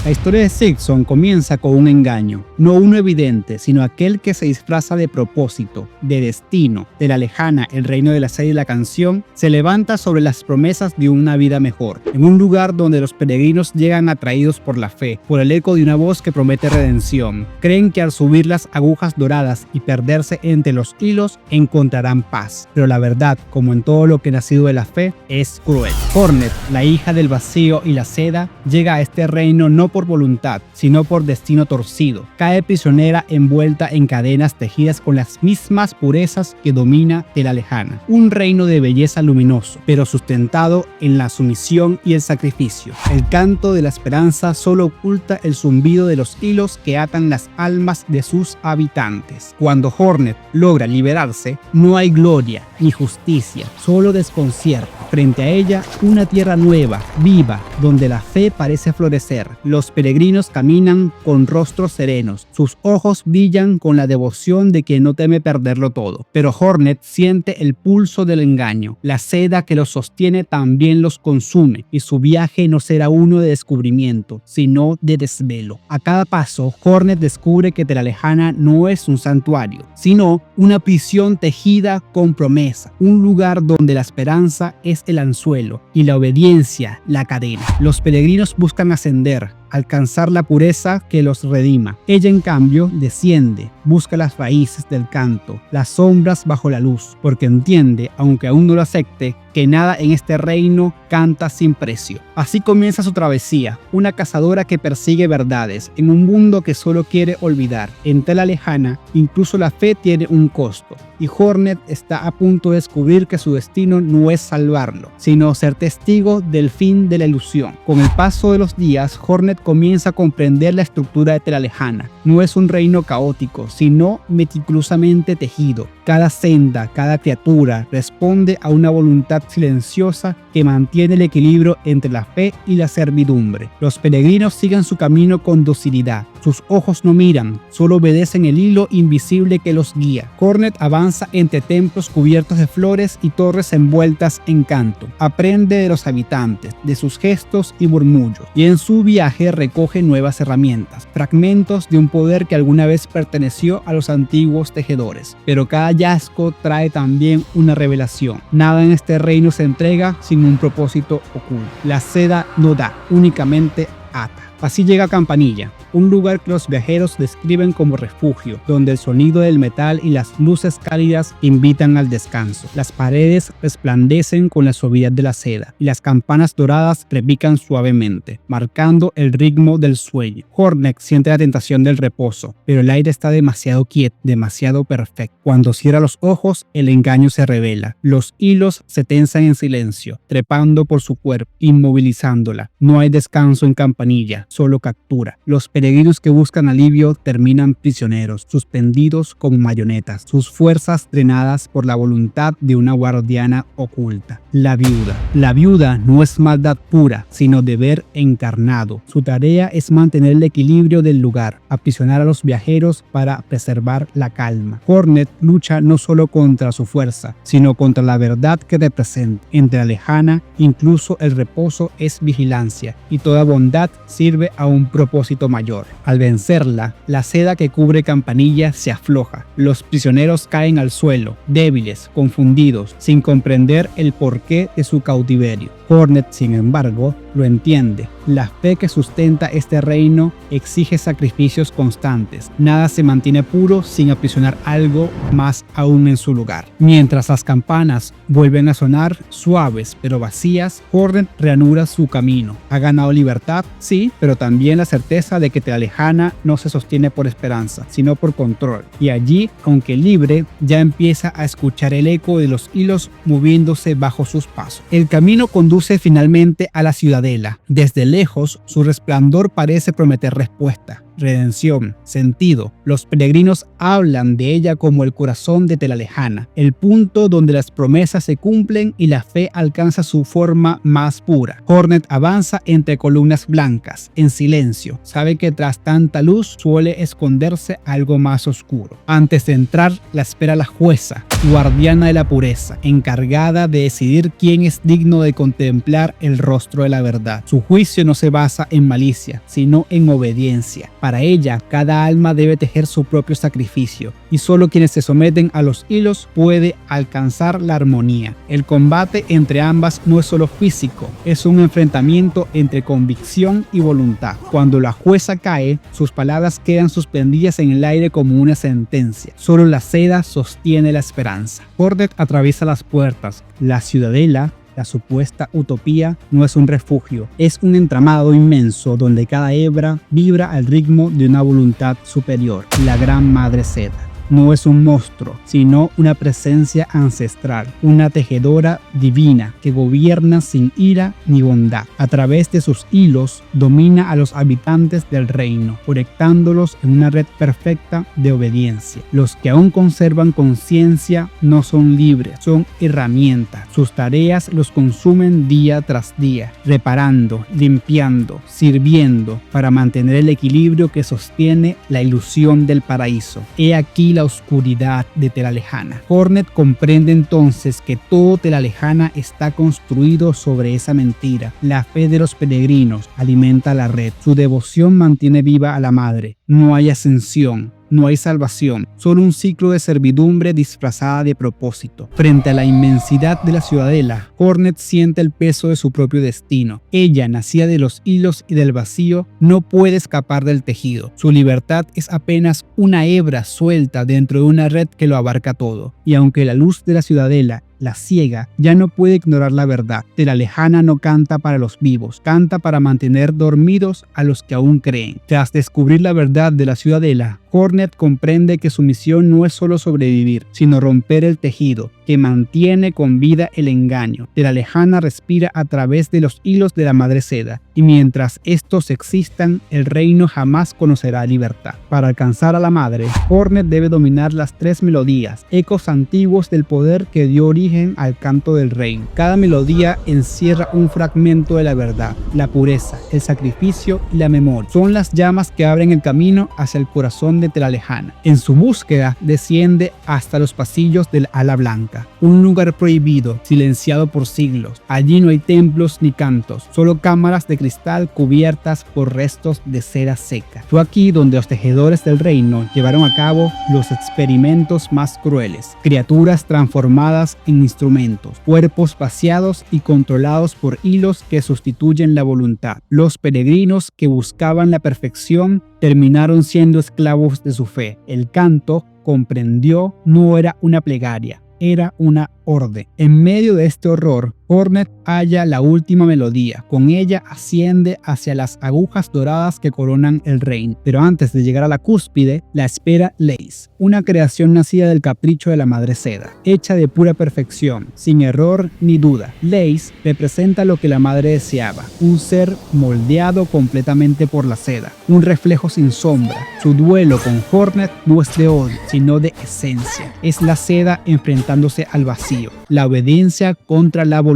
La historia de Silksong comienza con un engaño, no uno evidente, sino aquel que se disfraza de propósito, de destino. De la lejana El reino de la seda y la canción se levanta sobre las promesas de una vida mejor, en un lugar donde los peregrinos llegan atraídos por la fe, por el eco de una voz que promete redención. Creen que al subir las agujas doradas y perderse entre los hilos encontrarán paz, pero la verdad, como en todo lo que nacido de la fe, es cruel. Hornet, la hija del vacío y la seda, llega a este reino no por voluntad, sino por destino torcido. Cae prisionera envuelta en cadenas tejidas con las mismas purezas que domina de la lejana. Un reino de belleza luminoso, pero sustentado en la sumisión y el sacrificio. El canto de la esperanza solo oculta el zumbido de los hilos que atan las almas de sus habitantes. Cuando Hornet logra liberarse, no hay gloria ni justicia, solo desconcierto. Frente a ella, una tierra nueva, viva, donde la fe parece florecer. Los peregrinos caminan con rostros serenos, sus ojos brillan con la devoción de quien no teme perderlo todo. Pero Hornet siente el pulso del engaño, la seda que los sostiene también los consume, y su viaje no será uno de descubrimiento, sino de desvelo. A cada paso, Hornet descubre que Tierra Lejana no es un santuario, sino una prisión tejida con promesa, un lugar donde la esperanza es el anzuelo y la obediencia la cadena. Los peregrinos buscan ascender, alcanzar la pureza que los redima. Ella, en cambio, desciende, busca las raíces del canto, las sombras bajo la luz, porque entiende, aunque aún no lo acepte, que nada en este reino canta sin precio. Así comienza su travesía, una cazadora que persigue verdades en un mundo que solo quiere olvidar. En Tierra Lejana, incluso la fe tiene un costo, y Hornet está a punto de descubrir que su destino no es salvarlo, sino ser testigo del fin de la ilusión. Con el paso de los días, Hornet comienza a comprender la estructura de Tierra Lejana. No es un reino caótico, sino meticulosamente tejido. Cada senda, cada criatura responde a una voluntad silenciosa que mantiene el equilibrio entre la fe y la servidumbre. Los peregrinos siguen su camino con docilidad. Sus ojos no miran, solo obedecen el hilo invisible que los guía. Hornet avanza entre templos cubiertos de flores y torres envueltas en canto. Aprende de los habitantes, de sus gestos y murmullos, y en su viaje recoge nuevas herramientas, fragmentos de un poder que alguna vez perteneció a los antiguos tejedores. Pero cada hallazgo trae también una revelación. Nada en este reino se entrega sin un propósito oculto. La seda no da, únicamente ata. Así llega a Campanilla, un lugar que los viajeros describen como refugio, donde el sonido del metal y las luces cálidas invitan al descanso. Las paredes resplandecen con la suavidad de la seda, y las campanas doradas repican suavemente, marcando el ritmo del sueño. Hornet siente la tentación del reposo, pero el aire está demasiado quieto, demasiado perfecto. Cuando cierra los ojos, el engaño se revela. Los hilos se tensan en silencio, trepando por su cuerpo, inmovilizándola. No hay descanso en Campanilla, solo captura. Los peregrinos que buscan alivio terminan prisioneros, suspendidos como marionetas, sus fuerzas drenadas por la voluntad de una guardiana oculta. La viuda. La viuda no es maldad pura, sino deber encarnado. Su tarea es mantener el equilibrio del lugar, aprisionar a los viajeros para preservar la calma. Hornet lucha no solo contra su fuerza, sino contra la verdad que representa. Entre la lejana, incluso el reposo es vigilancia, y toda bondad sirve a un propósito mayor. Al vencerla, la seda que cubre Campanilla se afloja. Los prisioneros caen al suelo, débiles, confundidos, sin comprender el porqué de su cautiverio. Hornet, sin embargo, lo entiende. La fe que sustenta este reino exige sacrificios constantes. Nada se mantiene puro sin aprisionar algo más aún en su lugar. Mientras las campanas vuelven a sonar, suaves pero vacías, Hornet reanuda su camino. Ha ganado libertad, sí, pero también la certeza de que Tierra Lejana no se sostiene por esperanza, sino por control. Y allí, aunque libre, ya empieza a escuchar el eco de los hilos moviéndose bajo sus pasos. El camino conduce finalmente a la ciudadela. Desde lejos, su resplandor parece prometer respuesta, redención, sentido. Los peregrinos hablan de ella como el corazón de Tierra Lejana, el punto donde las promesas se cumplen y la fe alcanza su forma más pura. Hornet avanza entre columnas blancas, en silencio. Sabe que tras tanta luz suele esconderse algo más oscuro. Antes de entrar, la espera la jueza, guardiana de la pureza, encargada de decidir quién es digno de contemplar el rostro de la verdad. Su juicio no se basa en malicia, sino en obediencia. Para ella, cada alma debe tejer su propio sacrificio, y solo quienes se someten a los hilos puede alcanzar la armonía. El combate entre ambas no es solo físico, es un enfrentamiento entre convicción y voluntad. Cuando la jueza cae, sus palabras quedan suspendidas en el aire como una sentencia. Solo la seda sostiene la esperanza. Hornet atraviesa las puertas. La ciudadela, la supuesta utopía, no es un refugio, es un entramado inmenso donde cada hebra vibra al ritmo de una voluntad superior, la Gran Madre Seda. No es un monstruo, sino una presencia ancestral, una tejedora divina que gobierna sin ira ni bondad. A través de sus hilos domina a los habitantes del reino, conectándolos en una red perfecta de obediencia. Los que aún conservan conciencia no son libres, son herramientas. Sus tareas los consumen día tras día, reparando, limpiando, sirviendo para mantener el equilibrio que sostiene la ilusión del paraíso. He aquí la oscuridad de Tela Lejana. Hornet comprende entonces que todo Tela Lejana está construido sobre esa mentira. La fe de los peregrinos alimenta la red. Su devoción mantiene viva a la madre. No hay ascensión. No hay salvación, solo un ciclo de servidumbre disfrazada de propósito. Frente a la inmensidad de la ciudadela, Hornet siente el peso de su propio destino. Ella, nacida de los hilos y del vacío, no puede escapar del tejido. Su libertad es apenas una hebra suelta dentro de una red que lo abarca todo. Y aunque la luz de la ciudadela la ciega, ya no puede ignorar la verdad. Tela Lejana no canta para los vivos, canta para mantener dormidos a los que aún creen. Tras descubrir la verdad de la ciudadela, Hornet comprende que su misión no es solo sobrevivir, sino romper el tejido que mantiene con vida el engaño. Tela Lejana respira a través de los hilos de la Madre Seda, y mientras estos existan, el reino jamás conocerá libertad. Para alcanzar a la Madre, Hornet debe dominar las 3 melodías, ecos antiguos del poder que dio origen al canto del reino. Cada melodía encierra un fragmento de la verdad, la pureza, el sacrificio y la memoria. Son las llamas que abren el camino hacia el corazón de Tela Lejana. En su búsqueda, desciende hasta los pasillos del Ala Blanca, un lugar prohibido, silenciado por siglos. Allí no hay templos ni cantos, solo cámaras de cristal cubiertas por restos de cera seca. Fue aquí donde los tejedores del reino llevaron a cabo los experimentos más crueles. Criaturas transformadas en instrumentos, cuerpos vaciados y controlados por hilos que sustituyen la voluntad. Los peregrinos que buscaban la perfección terminaron siendo esclavos de su fe. El canto, comprendió, no era una plegaria, era una orden. En medio de este horror, Hornet halla la última melodía. Con ella asciende hacia las agujas doradas que coronan el reino. Pero antes de llegar a la cúspide, la espera Lace, una creación nacida del capricho de la Madre Seda, hecha de pura perfección, sin error ni duda. Lace representa lo que la madre deseaba, un ser moldeado completamente por la seda, un reflejo sin sombra. Su duelo con Hornet no es de odio, sino de esencia. Es la seda enfrentándose al vacío, la obediencia contra la voluntad.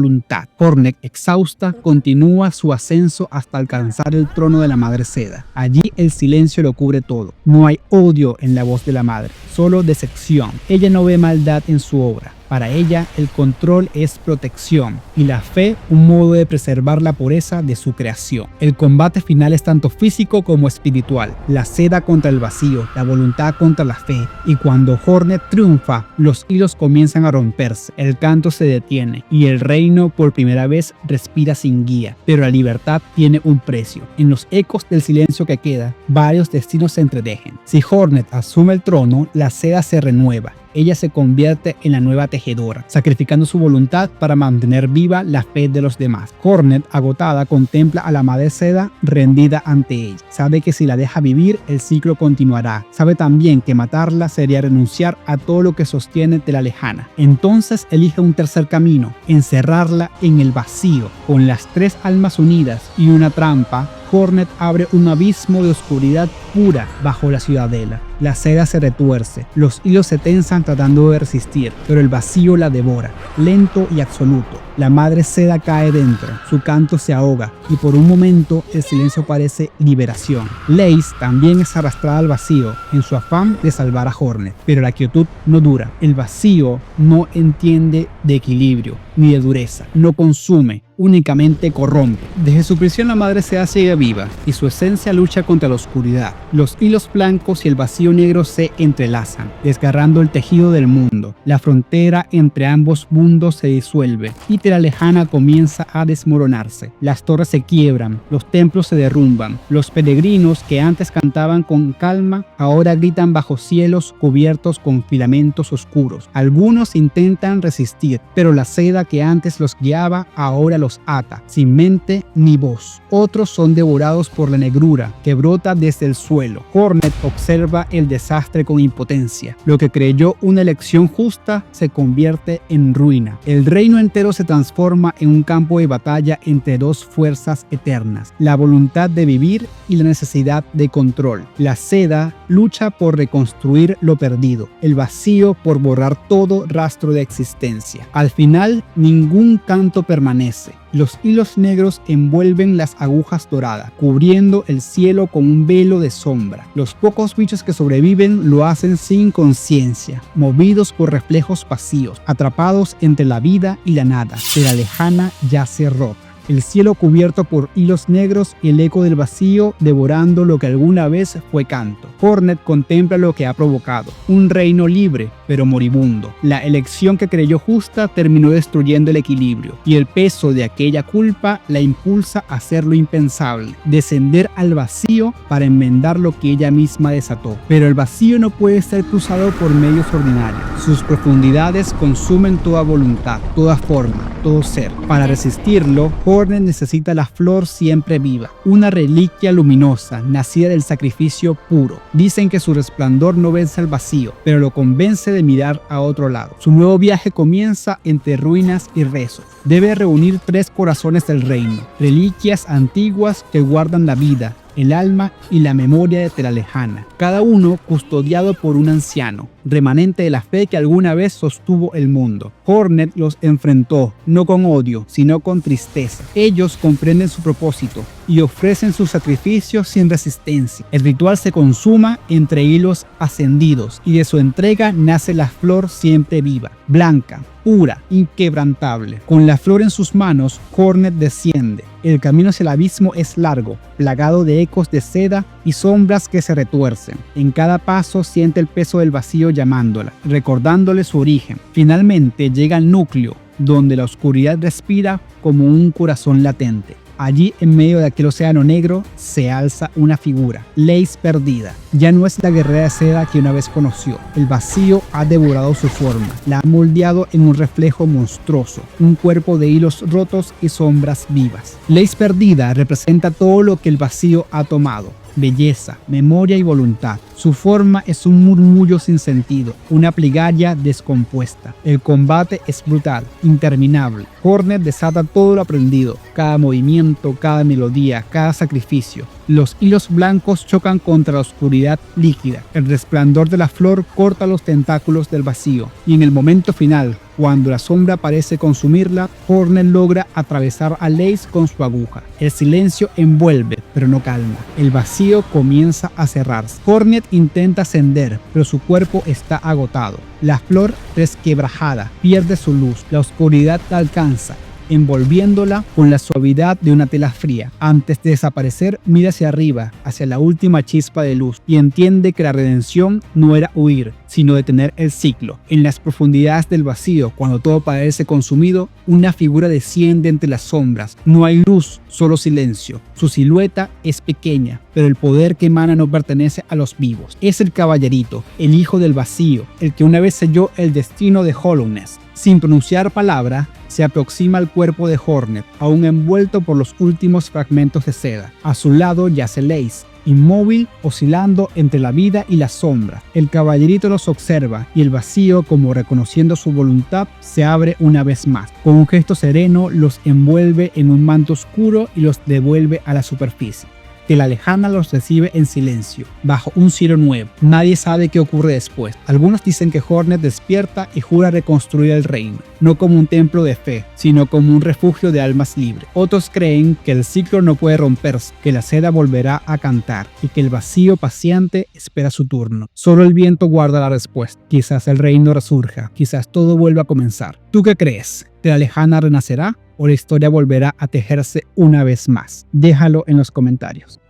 Hornet, exhausta, continúa su ascenso hasta alcanzar el trono de la Madre Seda. Allí el silencio lo cubre todo. No hay odio en la voz de la madre, solo decepción. Ella no ve maldad en su obra. Para ella, el control es protección y la fe un modo de preservar la pureza de su creación. El combate final es tanto físico como espiritual, la seda contra el vacío, la voluntad contra la fe, y cuando Hornet triunfa, los hilos comienzan a romperse, el canto se detiene y el reino por primera vez respira sin guía. Pero la libertad tiene un precio. En los ecos del silencio que queda, varios destinos se entretejen. Si Hornet asume el trono, la seda se renueva. Ella se convierte en la nueva tejedora, sacrificando su voluntad para mantener viva la fe de los demás. Hornet, agotada, contempla a la Madre Seda rendida ante ella. Sabe que si la deja vivir, el ciclo continuará. Sabe también que matarla sería renunciar a todo lo que sostiene Tela Lejana. Entonces elige un tercer camino, encerrarla en el vacío. Con las 3 almas unidas y una trampa, Hornet abre un abismo de oscuridad pura bajo la ciudadela. La seda se retuerce, los hilos se tensan tratando de resistir, pero el vacío la devora, lento y absoluto. La madre seda cae dentro, su canto se ahoga y por un momento el silencio parece liberación. Lace también es arrastrada al vacío en su afán de salvar a Hornet, pero la quietud no dura. El vacío no entiende de equilibrio ni de dureza, no consume, únicamente corrompe. Desde su prisión la madre seda sigue viva y su esencia lucha contra la oscuridad. Los hilos blancos y el vacío negro se entrelazan, desgarrando el tejido del mundo. La frontera entre ambos mundos se disuelve y Tierra Lejana comienza a desmoronarse. Las torres se quiebran, los templos se derrumban. Los peregrinos que antes cantaban con calma ahora gritan bajo cielos cubiertos con filamentos oscuros. Algunos intentan resistir, pero la seda que antes los guiaba ahora los ata, sin mente ni voz. Otros son devorados por la negrura que brota desde el suelo. Hornet observa el desastre con impotencia. Lo que creyó una elección justa se convierte en ruina. El reino entero se transforma en un campo de batalla entre dos fuerzas eternas: la voluntad de vivir y la necesidad de control. La seda lucha por reconstruir lo perdido, el vacío por borrar todo rastro de existencia. Al final, ningún canto permanece. Los hilos negros envuelven las agujas doradas, cubriendo el cielo con un velo de sombra. Los pocos bichos que sobreviven lo hacen sin conciencia, movidos por reflejos vacíos, atrapados entre la vida y la nada. Tierra Lejana yace rota. El cielo cubierto por hilos negros y el eco del vacío devorando lo que alguna vez fue canto. Hornet contempla lo que ha provocado, un reino libre pero moribundo. La elección que creyó justa terminó destruyendo el equilibrio y el peso de aquella culpa la impulsa a hacer lo impensable, descender al vacío para enmendar lo que ella misma desató. Pero el vacío no puede ser cruzado por medios ordinarios. Sus profundidades consumen toda voluntad, toda forma, todo ser. Para resistirlo, Hornet necesita la flor siempre viva, una reliquia luminosa, nacida del sacrificio puro. Dicen que su resplandor no vence al vacío, pero lo convence de mirar a otro lado. Su nuevo viaje comienza entre ruinas y rezos. Debe reunir 3 corazones del reino, reliquias antiguas que guardan la vida, el alma y la memoria de Tierra Lejana, cada uno custodiado por un anciano, remanente de la fe que alguna vez sostuvo el mundo. Hornet los enfrentó, no con odio, sino con tristeza. Ellos comprenden su propósito y ofrecen su sacrificio sin resistencia. El ritual se consuma entre hilos ascendidos y de su entrega nace la flor siempre viva, blanca, pura, inquebrantable. Con la flor en sus manos, Hornet desciende. El camino hacia el abismo es largo, plagado de ecos de seda y sombras que se retuercen. En cada paso siente el peso del vacío llamándola, recordándole su origen. Finalmente llega al núcleo, donde la oscuridad respira como un corazón latente. Allí, en medio de aquel océano negro, se alza una figura, Lace perdida. Ya no es la guerrera de seda que una vez conoció. El vacío ha devorado su forma, la ha moldeado en un reflejo monstruoso, un cuerpo de hilos rotos y sombras vivas. Lace perdida representa todo lo que el vacío ha tomado: belleza, memoria y voluntad. Su forma es un murmullo sin sentido, una plegaria descompuesta. El combate es brutal, interminable. Hornet desata todo lo aprendido, cada movimiento, cada melodía, cada sacrificio. Los hilos blancos chocan contra la oscuridad líquida. El resplandor de la flor corta los tentáculos del vacío. Y en el momento final, cuando la sombra parece consumirla, Hornet logra atravesar a Lace con su aguja. El silencio envuelve, pero no calma. El vacío comienza a cerrarse. Hornet intenta ascender, pero su cuerpo está agotado. La flor resquebrajada pierde su luz. La oscuridad la alcanza, envolviéndola con la suavidad de una tela fría. Antes de desaparecer, mira hacia arriba, hacia la última chispa de luz, y entiende que la redención no era huir, sino detener el ciclo. En las profundidades del vacío, cuando todo parece consumido, una figura desciende entre las sombras. No hay luz, solo silencio. Su silueta es pequeña, pero el poder que emana no pertenece a los vivos. Es el caballerito, el hijo del vacío, el que una vez selló el destino de Hallownest. Sin pronunciar palabra, se aproxima al cuerpo de Hornet, aún envuelto por los últimos fragmentos de seda. A su lado yace Lace, inmóvil, oscilando entre la vida y la sombra. El caballerito los observa y el vacío, como reconociendo su voluntad, se abre una vez más. Con un gesto sereno los envuelve en un manto oscuro y los devuelve a la superficie. que la lejana los recibe en silencio, bajo un cielo nuevo. Nadie sabe qué ocurre después. Algunos dicen que Hornet despierta y jura reconstruir el reino, no como un templo de fe, sino como un refugio de almas libres. Otros creen que el ciclo no puede romperse, que la seda volverá a cantar y que el vacío paciente espera su turno. Solo el viento guarda la respuesta. Quizás el reino resurja, quizás todo vuelva a comenzar. ¿Tú qué crees? ¿Que la lejana renacerá o la historia volverá a tejerse una vez más? Déjalo en los comentarios.